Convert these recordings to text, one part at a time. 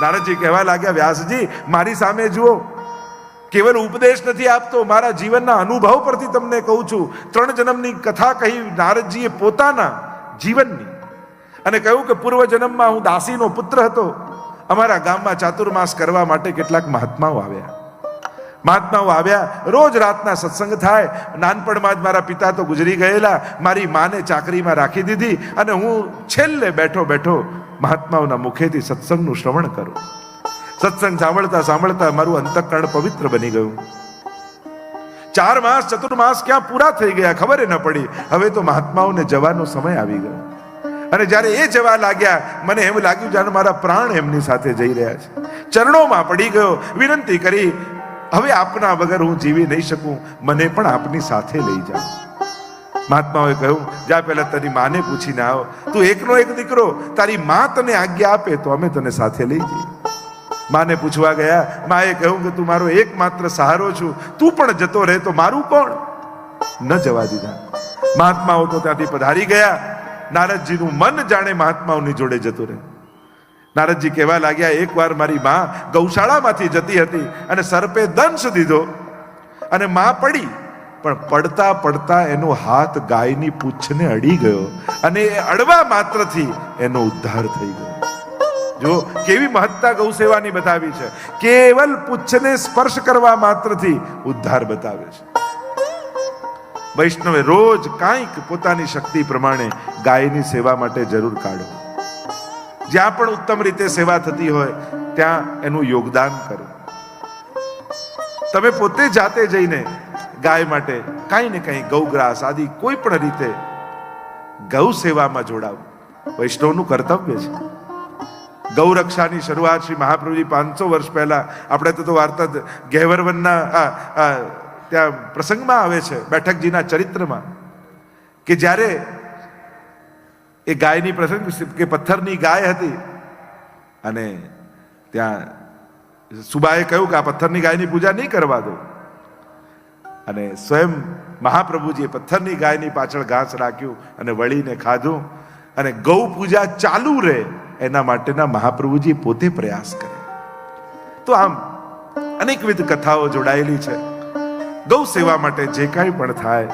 નારદજી કહેવા લાગ્યા, વ્યાસજી મારી સામે જુઓ, કેવલ ઉપદેશ નથી આપતો, મારા જીવનના અનુભવ પરથી તમને કહું છું. 3 જન્મની કથા કહી નારદજીએ પોતાના જીવનની, અને કહ્યું કે પૂર્વ જન્મમાં હું દાસીનો પુત્ર હતો. અમારા ગામમાં ચાતુર્માસ કરવા માટે કેટલાક મહાત્માઓ આવ્યા. રોજ રાતના સત્સંગ થાય. નાનપણમાં જ મારા પિતા તો ગુજરી ગયેલા. મારી માને ચાકરીમાં રાખી દીધી, અને હું છેલ્લે બેઠો મહાત્માઓના મુખેથી સત્સંગનું શ્રવણ કરું. સત્સંગ સાંભળતા સાંભળતા મારું અંતઃકરણ પવિત્ર બની ગયું. 4 માસ ચતુર્માસ ક્યાં પૂરા થઈ ગયા ખબર ન પડી. હવે તો મહાત્માઓને જવાનો સમય આવી ગયો, અને જ્યારે એ જવા લાગ્યા મને એમ લાગ્યું જાણે મારા પ્રાણ એમની સાથે જઈ રહ્યા છે. ચરણોમાં પડી ગયો, વિનંતી કરી, હવે આપના વગર હું જીવી નહીં શકું, મને પણ આપની સાથે લઈ જાઓ. મહાત્માઓએ કહ્યું, જા પહેલા તારી માને પૂછીને આવો. તું એકનો એક દીકરો, તારી મા તને આજ્ઞા આપે તો અમે તને સાથે લઈ જઈએ. માને પૂછવા ગયા. માએ કહ્યું કે તું મારો એકમાત્ર સહારો છું, તું પણ જતો રહે તો મારું કોણ? ન જવા દીધા. મહાત્માઓ તો ત્યાંથી પધારી ગયા. નારદજીનું મન જાણે મહાત્માઓની જોડે જતું રહે. નારદજી કહેવા લાગ્યા, એકવાર મારી મા ગૌશાળામાંથી જતી હતી અને સર્પે દંશ દીધો, અને મા પડી, પણ પડતા પડતા એનો હાથ ગાયની પૂંછને અડી ગયો, અને એ અડવા માત્રથી એનો ઉદ્ધાર થઈ ગયો. જો કેવી મહત્તા ગૌ સેવાની બતાવી છે. કેવલ પૂંછને સ્પર્શ કરવા માત્રથી ઉદ્ધાર બતાવે છે. વૈષ્ણવે રોજ કાંઈક પોતાની શક્તિ પ્રમાણે ગાયની સેવા માટે જરૂર કાઢો. જ્યાં પણ ઉત્તમ રીતે સેવા થતી હોય ત્યાં એનું યોગદાન કરો. તમે પોતે જાતે જઈને ગાય માટે કાંઈ ને કાંઈ ગૌગ્રાસ આદિ કોઈ પણ રીતે ગૌ સેવામાં જોડાવો. વૈષ્ણવનું કર્તવ્ય છે. ગૌરક્ષાની શરૂઆત શ્રી મહાપ્રભુજી 500 વર્ષ પહેલા, આપણે તો વાર્તા ગહેવરવનના ત્યાં પ્રસંગમાં આવે છે, બેઠકજીના ચરિત્રમાં, કે જ્યારે એ ગાયની પ્રસંગ કે પથ્થરની ગાય હતી, અને ત્યાં સુબાએ કહ્યું કે આ પથ્થરની ગાયની પૂજા નહીં કરવા દો, અને સ્વયં મહાપ્રભુજીએ પથ્થરની ગાયની પાછળ ઘાસ રાખ્યું અને વળીને ખાધું, અને ગૌ પૂજા ચાલુ રહે એના માટેના મહાપ્રભુજી પોતે પ્રયાસ કરે. તો આમ અનેકવિધ કથાઓ જોડાયેલી છે. ગૌ સેવા માટે જે કાંઈ પણ થાય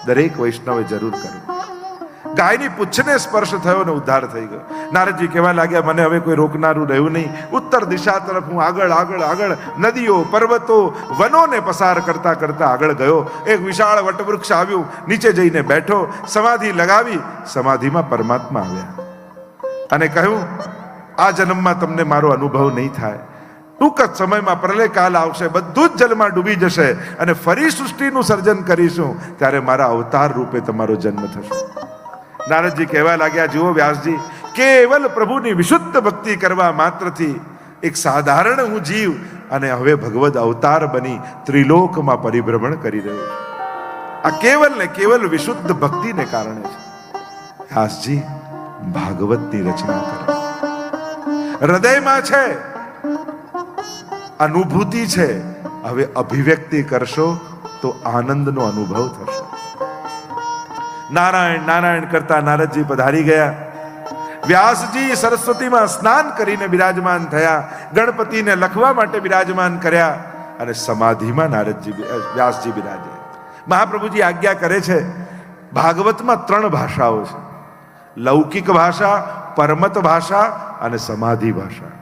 દરેક વૈષ્ણવે જરૂર કરવું. ગાયની પૂંછને સ્પર્શ થયો ને ઉદ્ધાર થઈ ગયો. નારદજી કહેવા લાગ્યા, મને હવે કોઈ રોકનારું રહ્યું નહીં. ઉત્તર દિશા તરફ હું આગળ નદીઓ, પર્વતો, વનોને પસાર કરતા કરતા આગળ ગયો. એક વિશાળ વટવૃક્ષ આવ્યું, નીચે જઈને બેઠો, સમાધિ લગાવી. સમાધિમાં પરમાત્મા આવ્યા અને કહ્યું, આ જન્મમાં તમને મારો અનુભવ નહીં થાય. ટૂંક જ સમયમાં પ્રલય કાલ આવશે, બધું જ જલમાં ડૂબી જશે, અને ફરી સૃષ્ટિનું સર્જન કરીશું, ત્યારે મારા અવતાર રૂપે તમારો જન્મ થશે. નારદજી કહેવા લાગ્યા, જુઓ વ્યાસજી, કેવલ પ્રભુની વિશુદ્ધ ભક્તિ કરવા માત્રથી એક સાધારણ હું જીવ અને હવે ભગવદ અવતાર બની ત્રિલોકમાં પરિભ્રમણ કરી રહ્યો છું. આ કેવલ ને કેવલ વિશુદ્ધ ભક્તિને કારણે છે. વ્યાસજી ભાગવતની રચના કરો. હૃદયમાં છે, અનુભૂતિ છે, હવે અભિવ્યક્તિ કરશો તો આનંદનો અનુભવ થશે. નારાયણ નારાયણ કરતા નારદજી પધારી ગયા. વ્યાસજી સરસ્વતીમાં સ્નાન કરીને બિરાજમાન થયા. ગણપતિને લખવા માટે બિરાજમાન કર્યા, અને સમાધિમાં વ્યાસજી બિરાજ્યા. મહાપ્રભુજી આજ્ઞા કરે છે, ભાગવતમાં 3 ભાષાઓ છે: લૌકિક ભાષા, પરમત ભાષા અને સમાધિ ભાષા.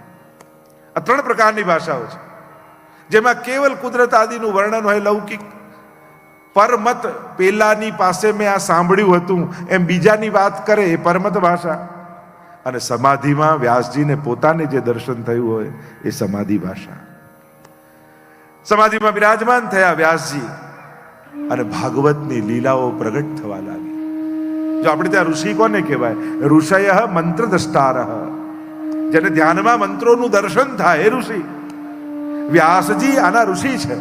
આ 3 પ્રકારની ભાષાઓ છે, જેમાં કેવલ કુદરત આદિનું વર્ણન હોય લૌકિક. પરમત, પેલાની પાસે મેં આ સાંભળ્યું હતું એમ બીજાની વાત કરે એ પરમત ભાષા. અને સમાધિમાં વ્યાસજીને પોતાને જે દર્શન થયું હોય એ સમાધિ ભાષા. સમાધિમાં બિરાજમાન થયા વ્યાસજી, અને ભાગવતની લીલાઓ પ્રગટ થવા લાગી. જો આપણે ત્યાં ઋષિ કોને કહેવાય? ઋષય મંત્ર દ્રષ્ટારઃ. જેને ધ્યાનમાં મંત્રોનું દર્શન થાય એ ઋષિ. વ્યાસજી આના ઋષિ છે.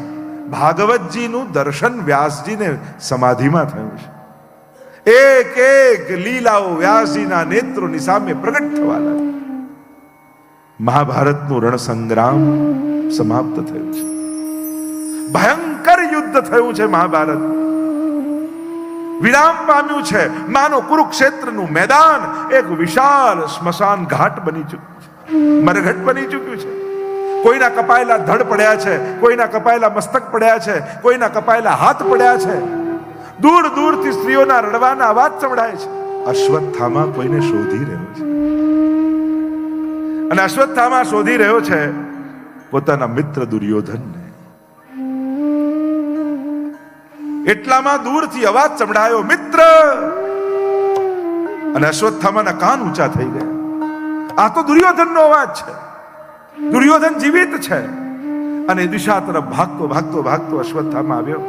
ભાગવતજીનું દર્શન વ્યાસજીને સમાધિમાં થયું છે. એક એક લીલાઓ વ્યાસજીના નેત્રોની સામે પ્રગટ થવા લાગી. મહાભારતનું રણસંગ્રામ સમાપ્ત થયું છે. ભયંકર યુદ્ધ થયું છે. મહાભારત વિરામ પામ્યું છે. માનો કુરુક્ષેત્રનું મેદાન એક વિશાળ સ્મશાન ઘાટ બની ચૂક્યું છે. મરઘટ બની ચૂક્યું છે. કોઈના કપાયેલા ધડ પડ્યા છે, કોઈના કપાયેલા મસ્તક પડ્યા છે, કોઈના કપાયેલા હાથ પડ્યા છે. દૂર દૂરથી સ્ત્રીઓના રડવાના અવાજ સંભળાય છે. અશ્વત્થામા કોઈને શોધી રહ્યો છે, અને અશ્વત્થામા શોધી રહ્યો છે પોતાના મિત્ર દુર્યોધનને. એટલામાં દૂરથી અવાજ સંભળાયો, મિત્ર! અને અશ્વત્થામાના કાન ઊંચા થઈ ગયા. આ તો દુર્યોધનનો અવાજ છે. દુર્યોધન જીવિત છે. અને દિશા તરફ ભાગતો ભાગતો ભાગતો અશ્વત્થામા આવ્યો.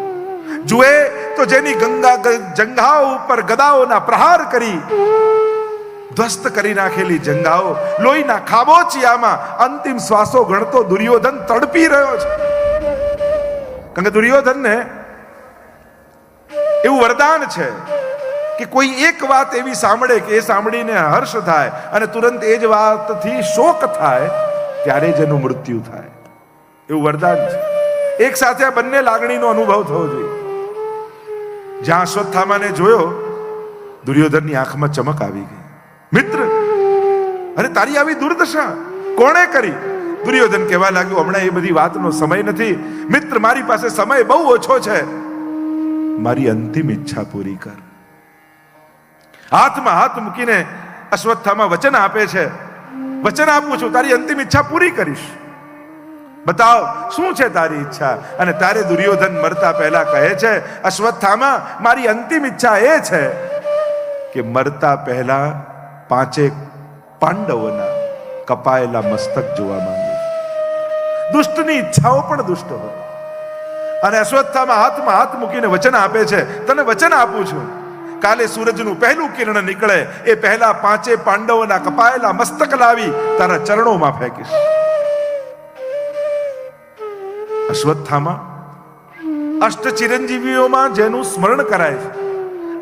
જુએ તો જેની જંઘાઓ ઉપર ગદાઓના પ્રહાર કરી ધ્વસ્ત કરી નાખેલી જંઘાઓ, લોહીના ખાબોચિયામાં અંતિમ શ્વાસો ગણતો દુર્યોધન તડપી રહ્યો છે. કારણ કે દુર્યોધનને એવું વરદાન છે કે કોઈ એક વાત એવી સાંભળે કે એ સાંભળીને હર્ષ થાય અને તુરંત એ જ વાતથી શોક થાય, ત્યારે જ એનું મૃત્યુ થાય. એવું વરદાન છે. એક સાથે આ બંને લાગણીનો અનુભવ થવો જોઈએ. જ્યાં અશ્વત્થામાને જોયો, દુર્યોધનની આંખમાં ચમક આવી ગઈ. મિત્ર, અરે તારી આવી દુર્દશા કોણે કરી? દુર્યોધન કહેવા લાગ્યો, હમણાં એ બધી વાતનો સમય નથી. મિત્ર, મારી પાસે સમય બહુ ઓછો છે. મારી અંતિમ ઈચ્છા પૂરી કર. હાથમાં હાથ મૂકીને અશ્વત્થામા વચન આપે છે, વચન આપું છું, તારી અંતિમ ઈચ્છા પૂરી કરીશ. બતાવ શું છે તારી ઈચ્છા? અને તારે દુર્યોધન મરતા પહેલા કહે છે, અશ્વત્થામા, મારી અંતિમ ઈચ્છા એ છે કે મરતા પહેલા 5 પાંડવોના કપાયેલા મસ્તક જોવા માંગુ છું. દુષ્ટની ઈચ્છાઓ પણ દુષ્ટ હોય. અને અશ્વત્થામા હાથમાં હાથ મૂકીને વચન આપે છે, તને વચન આપું છું, કાલે સૂરજનું પહેલું કિરણ નીકળે એ પહેલા 5 પાંડવોના કપાયેલા મસ્તક લાવી તારા ચરણોમાં ફેંકીશ. અશ્વત્થામા અષ્ટ ચિરંજીવીઓમાં જેનું સ્મરણ કરાય છે.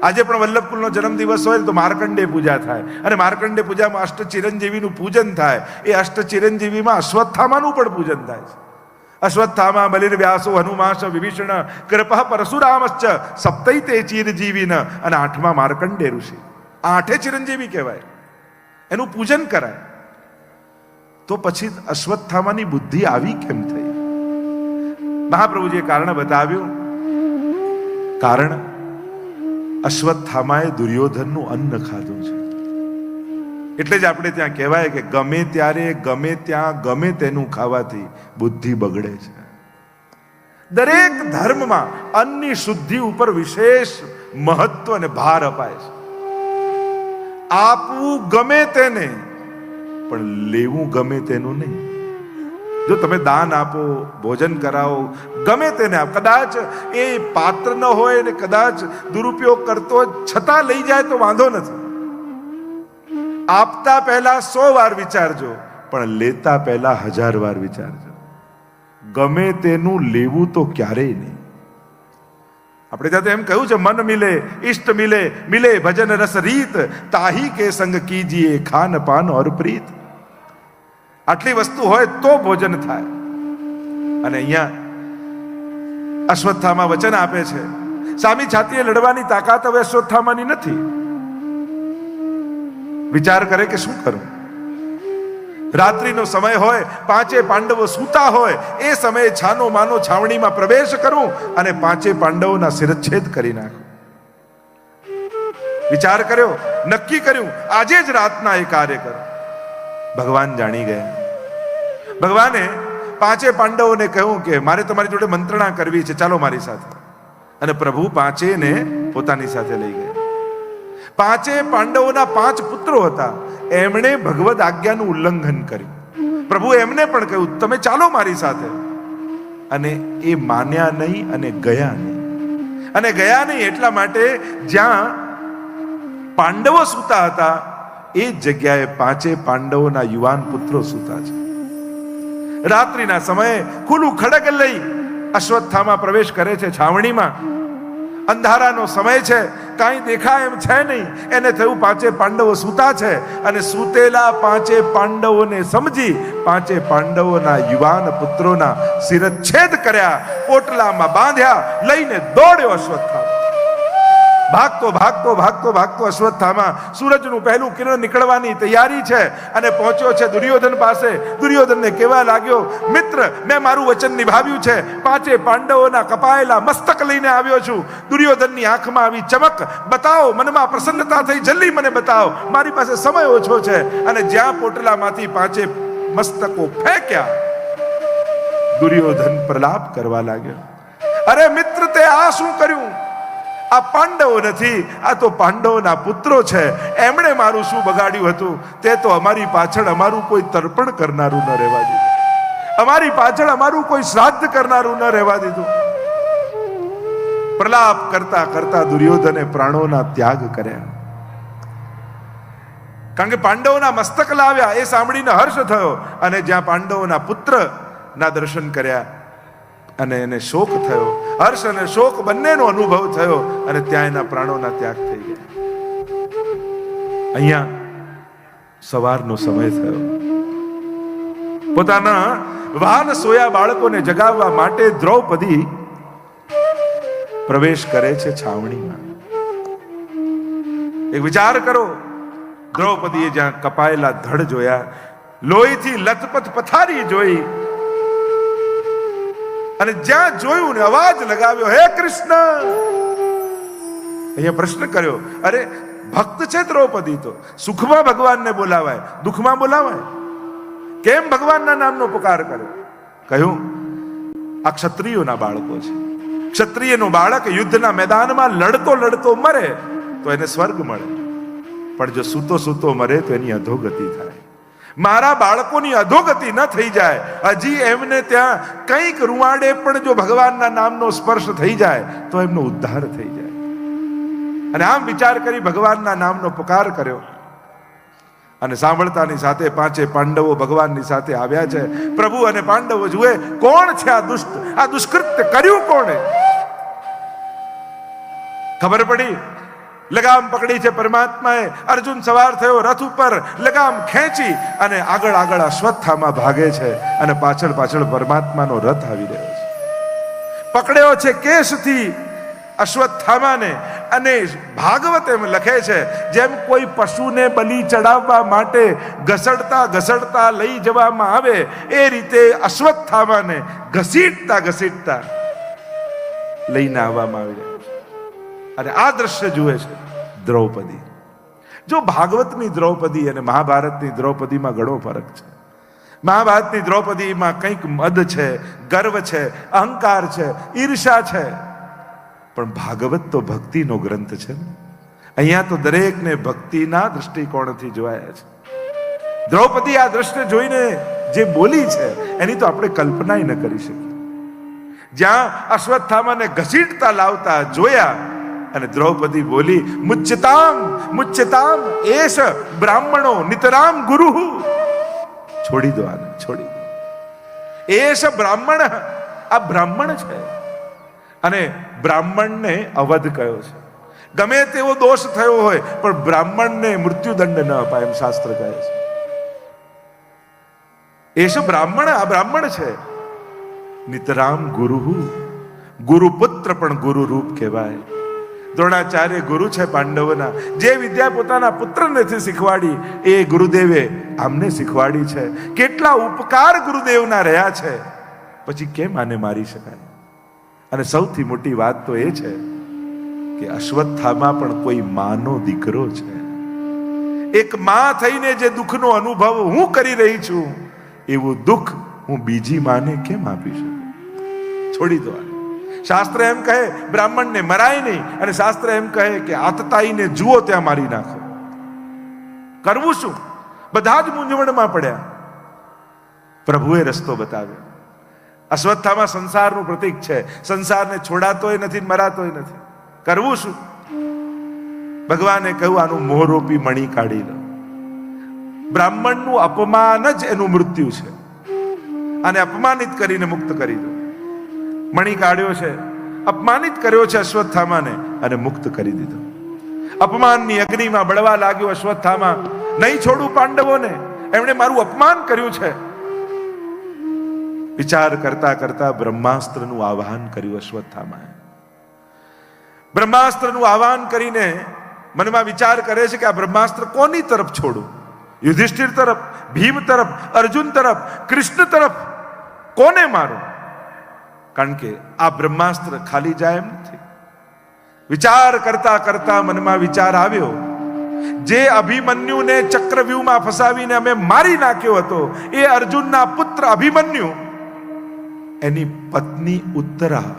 આજે પણ વલ્લભકુલનો જન્મદિવસ હોય તો માર્કંડે પૂજા થાય, અને માર્કંડે પૂજામાં અષ્ટ ચિરંજીવીનું પૂજન થાય. એ અષ્ટ ચિરંજીવીમાં અશ્વત્થામાનું પણ પૂજન થાય છે. અશ્વત્થામા બલિર્વ્યાસો હનુમાશ વિભીષણ કૃપઃ પરશુરામશ્ચ સપ્તૈતે ચિરજીવીન, અને 8મા માર્કંડે ઋષિ. 8 ચિરંજીવી કહેવાય. એનું પૂજન કરાય. તો પછી અશ્વત્થામાની બુદ્ધિ આવી કેમ થઈ? મહાપ્રભુજીએ કારણ બતાવ્યું. કારણ અશ્વત્થામાએ દુર્યોધનનું અન્ન ખાધું છે. એટલે જ આપણે ત્યાં કહેવાય કે ગમે ત્યારે ગમે ત્યાં ગમે તેનું ખાવાથી બુદ્ધિ બગડે છે. દરેક ધર્મમાં અન્નની શુદ્ધિ ઉપર વિશેષ મહત્વ અને ભાર અપાય છે. આપવું ગમે તેને, પણ લેવું ગમે તેનું નહીં. જો તમે દાન આપો, ભોજન કરાવો, ગમે તેને આપ, કદાચ એ પાત્ર ન હોય ને કદાચ દુરુપયોગ કરતો છતાં લઈ જાય તો વાંધો નથી. આપતા પહેલા 100 વાર વિચારજો, પણ લેતા પહેલા 1000 વાર વિચારજો. ગમે તેનું લેવું તો ક્યારેય નહીં. આપણે ત્યાં એમ કહ્યું છે, મન મિલે ઇષ્ટ મિલે, મિલે ભજન રસ રીત, તાહી કે સંગ કીજીએ ખાન પાન ઓર પ્રીત. આટલી વસ્તુ હોય તો ભોજન થાય. અને અહીંયા અશ્વત્થામા વચન આપે છે, સામી છાતીએ લડવાની તાકાત હવે અશ્વત્થામાની નથી. વિચાર કરે કે શું કરું? રાત્રિનો સમય હોય, 5 પાંડવો સૂતા હોય, એ સમયે છાનો માનો છાવણીમાં પ્રવેશ કરું અને 5 પાંડવોના શિરચ્છેદ કરી નાખું. વિચાર કર્યો, નક્કી કર્યું, આજે જ રાતના એ કાર્ય કરું. ભગવાન જાણી ગયા. ભગવાને 5 પાંડવોને કહ્યું કે મારે તમારી જોડે મંત્રણા કરવી છે, ચાલો મારી સાથે. અને પ્રભુ 5ને પોતાની સાથે લઈ ગયા. 5 પાંડવોના 5 પુત્રો હતા. એમણે ભગવદ આજ્ઞાનું ઉલ્લંઘન કર્યું. પ્રભુ એમને પણ કહ્યું, તમે ચાલો મારી સાથે. અને એ માન્યા નહીં અને ગયા નહીં. અને ગયા નહીં એટલા માટે જ્યાં પાંડવો સૂતા હતા એ જગ્યાએ 5 પાંડવોના યુવાન પુત્રો સૂતા છે. રાત્રિના સમયે ખુલ્લું ખડગ લઈ અશ્વત્થામા પ્રવેશ કરે છે છાવણીમાં. અંધારાનો સમય છે, કાંઈ દેખાય એમ છે નહીં. એને થયું 5 પાંડવો સૂતા છે, અને સૂતેલા 5 પાંડવોને સમજી 5 પાંડવોના યુવાન પુત્રોના શિરચ્છેદ કર્યા, પોટલામાં બાંધ્યા, લઈને દોડ્યો અશ્વત્થામા. ભાગતો ભાગતો ભાગતો ભાગતો અશ્વત્થામા સૂરજનું પહેલું કિરણ નીકળવાની તૈયારી છે અને પહોંચ્યો છે દુર્યોધન પાસે. દુર્યોધનને કહેવા લાગ્યો, મિત્ર, મેં મારું વચન નિભાવ્યું છે. 5 પાંડવોના કપાયેલા મસ્તક લઈને આવ્યો છું. દુર્યોધનની આંખમાં આવી ચમક, બતાવો, મનમાં પ્રસન્નતા થઈ, જલ્દી મને બતાવો, મારી પાસે સમય ઓછો છે. અને જ્યાં પોટલામાંથી 5 મસ્તકો ફેંક્યા, દુર્યોધન પ્રલાપ કરવા લાગ્યો. અરે મિત્ર, તે આ શું કર્યું? આ પાંડવો નથી, આ તો પાંડવોના પુત્રો છે. એમણે મારું શું બગાડ્યું હતું? તે તો અમારી પાછળ અમારું કોઈ તર્પણ કરનારું ન રહેવા દીધું, અમારી પાછળ અમારું કોઈ શ્રાદ્ધ કરનારું ન રહેવા દીધું. પ્રલાપ કરતા કરતા દુર્યોધને પ્રાણોના ત્યાગ કર્યા. કારણ કે પાંડવોના મસ્તક લાવ્યા એ સાંભળીને હર્ષ થયો, અને જ્યાં પાંડવોના પુત્રના દર્શન કર્યા અને એને શોક થયો, હર્ષ અને શોક બંનેનો અનુભવ થયો, અને ત્યાં એના પ્રાણોના ત્યાગ થઈ ગયા. અહીંયા સવારનો સમય થયો. પોતાના વાન સોયા બાળકોને જગાવવા માટે દ્રૌપદી પ્રવેશ કરે છે છાવણીમાં. એક વિચાર કરો, દ્રૌપદીએ જ્યાં કપાયેલા ધડ જોયા, લોહીથી લથપથ પથારી જોઈ, અને જ્યાં જોયું ને અવાજ લગાવ્યો, હે કૃષ્ણ. અહીંયા પ્રશ્ન કર્યો, અરે ભક્ત છે દ્રૌપદી, તો સુખમાં ભગવાનને બોલાવાય, દુઃખમાં બોલાવાય? કેમ ભગવાનના નામનો પુકાર કર્યો? કહ્યું, આ ક્ષત્રિયોના બાળકો છે. ક્ષત્રિયનું બાળક યુદ્ધના મેદાનમાં લડતો લડતો મરે તો એને સ્વર્ગ મળે, પણ જો સૂતો સૂતો મરે તો એની અધોગતિ થાય. મારા બાળકોની અધોગતિ ન થઈ જાય, હજી એમને ત્યાં કંઈક રૂવાડે પણ જો ભગવાનના નામનો સ્પર્શ થઈ જાય તો એમનો ઉદ્ધાર થઈ જાય. અને આમ વિચાર કરી ભગવાનના નામનો પુકાર કર્યો, અને સાંભળતાની સાથે 5 પાંડવો ભગવાનની સાથે આવ્યા છે. પ્રભુ અને પાંડવો જુએ, કોણ છે આ દુષ્ટ, આ દુષ્કૃત્ય કર્યું કોણે? ખબર પડી, લગામ પકડી છે પરમાત્માએ. અર્જુન સવાર થયો રથ ઉપર, લગામ ખેંચી અને આગળ આગળ અશ્વત્થામા ભાગે છે, અને પાછળ પાછળ પરમાત્માનો રથ આવી રહ્યો છે. પકડ્યો છે કેશથી અશ્વત્થામાને, અને ભાગવત એમ લખે છે, જેમ કોઈ પશુને બલિ ચડાવવા માટે ઘસડતા ઘસડતા લઈ જવામાં આવે, એ રીતે અશ્વત્થામાને ઘસીટતા ઘસીટતા લઈને આવવામાં આવી રહ્યો છે. અને આ દ્રશ્ય જુએ છે દ્રૌપદી. જો ભાગવતની દ્રૌપદી અને મહાભારતની દ્રૌપદીમાં ઘણો ફરક છે. મહાભારતની દ્રૌપદીમાં કંઈક મદ છે, ગર્વ છે, અહંકાર છે, ઈર્ષા છે, પણ ભાગવત તો ભક્તિનો ગ્રંથ છે ને. અહીંયા તો દરેકને ભક્તિના દૃષ્ટિકોણથી જોવાયા છે. દ્રૌપદી આ દ્રશ્ય જોઈને જે બોલી છે એની તો આપણે કલ્પના ન કરી શકીએ. જ્યાં અશ્વત્થામાને ઘસીટતા લાવતા જોયા, અને દ્રૌપદી બોલી, મુચ્યતામ મુચ્યતામ એષ બ્રાહ્મણો નિતરામ ગુરુ. છોડી દો આને, છોડી દો. એષ બ્રાહ્મણ, આ બ્રાહ્મણ છે, અને બ્રાહ્મણને અવધ કયો છે. ગમે તેવો દોષ થયો હોય પણ બ્રાહ્મણને મૃત્યુદંડ ન અપાય, એમ શાસ્ત્ર કહે છે. એષ બ્રાહ્મણ, આ બ્રાહ્મણ છે. નિતરામ ગુરુ, ગુરુપુત્ર પણ ગુરુ રૂપ કહેવાય. દ્રોણાચાર્ય ગુરુ છે પાંડવોના. જે વિદ્યા પોતાના પુત્રને શીખવાડી એ ગુરુદેવે આમને શીખવાડી છે. કેટલા ઉપકાર ગુરુદેવના રહ્યા છે, પછી કેમ આને મારી શકાય? અને સૌથી મોટી વાત તો એ છે કે અશ્વત્થામા પણ કોઈ માનો દીકરો છે. એક માં થઈને જે દુઃખનો અનુભવ હું કરી રહી છું, એવું દુઃખ હું બીજી માને કેમ આપી શકું? છોડી દો. શાસ્ત્ર એમ કહે બ્રાહ્મણને મરાય નહીં, અને શાસ્ત્ર એમ કહે કે આતતાઈને જુઓ ત્યાં મારી નાખો. કરવું શું? બધા જ મૂંઝવણમાં પડ્યા. પ્રભુએ રસ્તો બતાવ્યો. અશ્વત્થામા સંસારનું પ્રતીક છે. સંસારને છોડાતોય નથી, મરાતોય નથી. કરવું શું? ભગવાને કહ્યું, આનું મોહરૂપી મણી કાઢી લો. બ્રાહ્મણનું અપમાન જ એનું મૃત્યુ છે. આને અપમાનિત કરીને મુક્ત કરી દો. મણી કાઢ્યો છે, અપમાનિત કર્યો છે અશ્વત્થામાને, અને મુક્ત કરી દીધો. અપમાનની અગ્નિમાં બળવા લાગ્યો અશ્વત્થામા. નહીં છોડું પાંડવોને, એમણે મારું અપમાન કર્યું છે. વિચાર કરતા કરતા બ્રહ્માસ્ત્રનું આવાહન કર્યું અશ્વત્થામાએ. બ્રહ્માસ્ત્રનું આહવાન કરીને મનમાં વિચાર કરે છે કે આ બ્રહ્માસ્ત્ર કોની તરફ છોડું? યુધિષ્ઠિર તરફ, ભીમ તરફ, અર્જુન તરફ, કૃષ્ણ તરફ? કોને મારું? કારણ કે આ બ્રહ્માસ્ત્ર ખાલી જાય એમ નથી. વિચાર કરતા કરતા મનમાં વિચાર આવ્યો, જે અભિમન્યુને ચક્રવ્યૂહમાં ફસાવીને અમે મારી નાખ્યો હતો, એ અર્જુનના પુત્ર અભિમન્યુ, એની પત્ની ઉત્તરા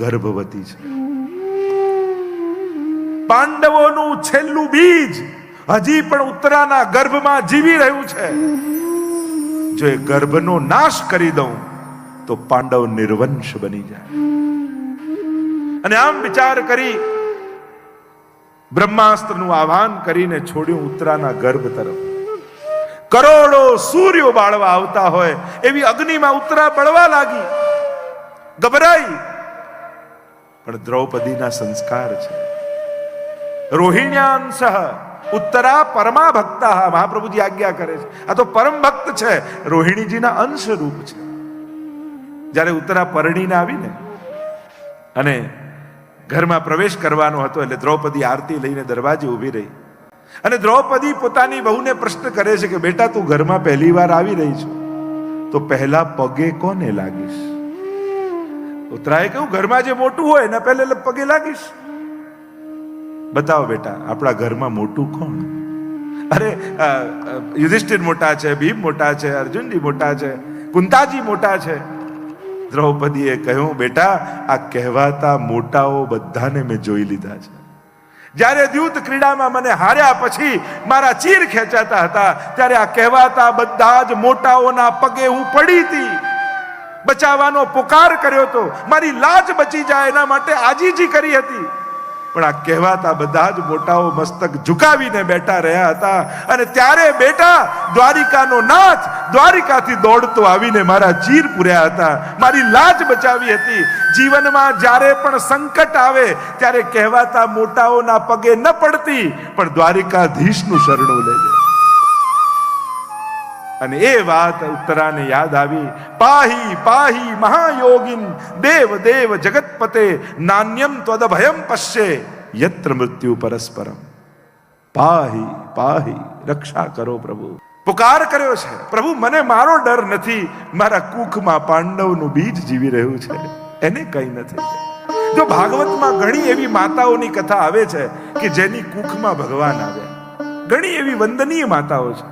ગર્ભવતી છે. પાંડવોનું છેલ્લું બીજ હજી પણ ઉત્તરાના ગર્ભમાં જીવી રહ્યું છે. જો એ ગર્ભનો નાશ કરી દઉં તો પાંડવ નિર્વંશ બની જાય. અને આમ વિચાર કરી બ્રહ્માસ્ત્રનું આહવાન કરીને છોડ્યું ઉત્તરાના ગર્ભ તરફ. કરોડો સૂર્યો બાળવા આવતા હોય એવી અગ્નિમાં ઉત્તરા બળવા લાગી, ગભરાઈ. પણ દ્રૌપદીના સંસ્કાર છે. રોહિણ્યાંશ ઉત્તરા પરમા ભક્તા, મહાપ્રભુજી આજ્ઞા કરે છે. આ તો પરમ ભક્ત છે, રોહિણીજીના અંશ રૂપ છે. જ્યારે ઉત્તરા પરણીને આવીને અને ઘરમાં પ્રવેશ કરવાનો હતો એટલે દ્રૌપદી આરતી લઈને દરવાજે ઊભી રહી. અને દ્રૌપદી પોતાની વહુને પ્રશ્ન કરે છે કે બેટા, તું ઘરમાં પહેલી વાર આવી રહી છો તો પહેલા પગે કોને લાગીશ? ઉત્તરાએ કહ્યું, ઘરમાં જે મોટું હોય એના પહેલે પગે લાગીશ. બતાવો બેટા, આપણા ઘરમાં મોટું કોણ? અરે યુધિષ્ઠિર મોટા છે, ભીમ મોટા છે, અર્જુનજી મોટા છે, કુંતાજી મોટા છે. દ્રૌપદીએ કહ્યું, બેટા, આ કહેવાતા મોટાઓ બધાને મેં જોઈ લીધા છે. જ્યારે દ્યુત ક્રીડામાં મને હાર્યા પછી મારા ચીર ખેંચાતા હતા ત્યારે આ કહેવાતા બધા જ મોટાઓના પગે હું પડી હતી. બચાવવાનો પુકાર કર્યો હતો, મારી લાજ બચી જાય એના માટે આજીજી કરી હતી. પણ આ કહેવાતા બધા જ મોટાઓ મસ્તક ઝુકાવીને બેઠા રહ્યા હતા. અને ત્યારે બેટા, દ્વારિકાનો નાથ દ્વારિકાથી દોડતો આવીને મારા ચીર પૂર્યા હતા, મારી લાજ બચાવી હતી. જીવનમાં જ્યારે પણ સંકટ આવે ત્યારે કહેવાતા મોટાઓના પગે ન પડતી, પણ દ્વારિકાધીશનું શરણું લેજે. અને એ વાત ઉત્તરાને યાદ આવી. પાહી પાહી મહાયોગિન દેવ દેવ જગતપતે નાન્યમ ત્વદભયમ પશ્યે યત્ર મૃત્યુ પરસ્પરમ. પાહી પાહી, રક્ષા કરો પ્રભુ. પુકાર કર્યો છે, પ્રભુ મને મારો ડર નથી, મારા કુખમાં પાંડવનું બીજ જીવી રહ્યું છે, એને કઈ નથી. જો ભાગવતમાં ઘણી એવી માતાઓની કથા આવે છે કે જેની કુખમાં ભગવાન આવ્યા, ઘણી એવી વંદનીય માતાઓ છે.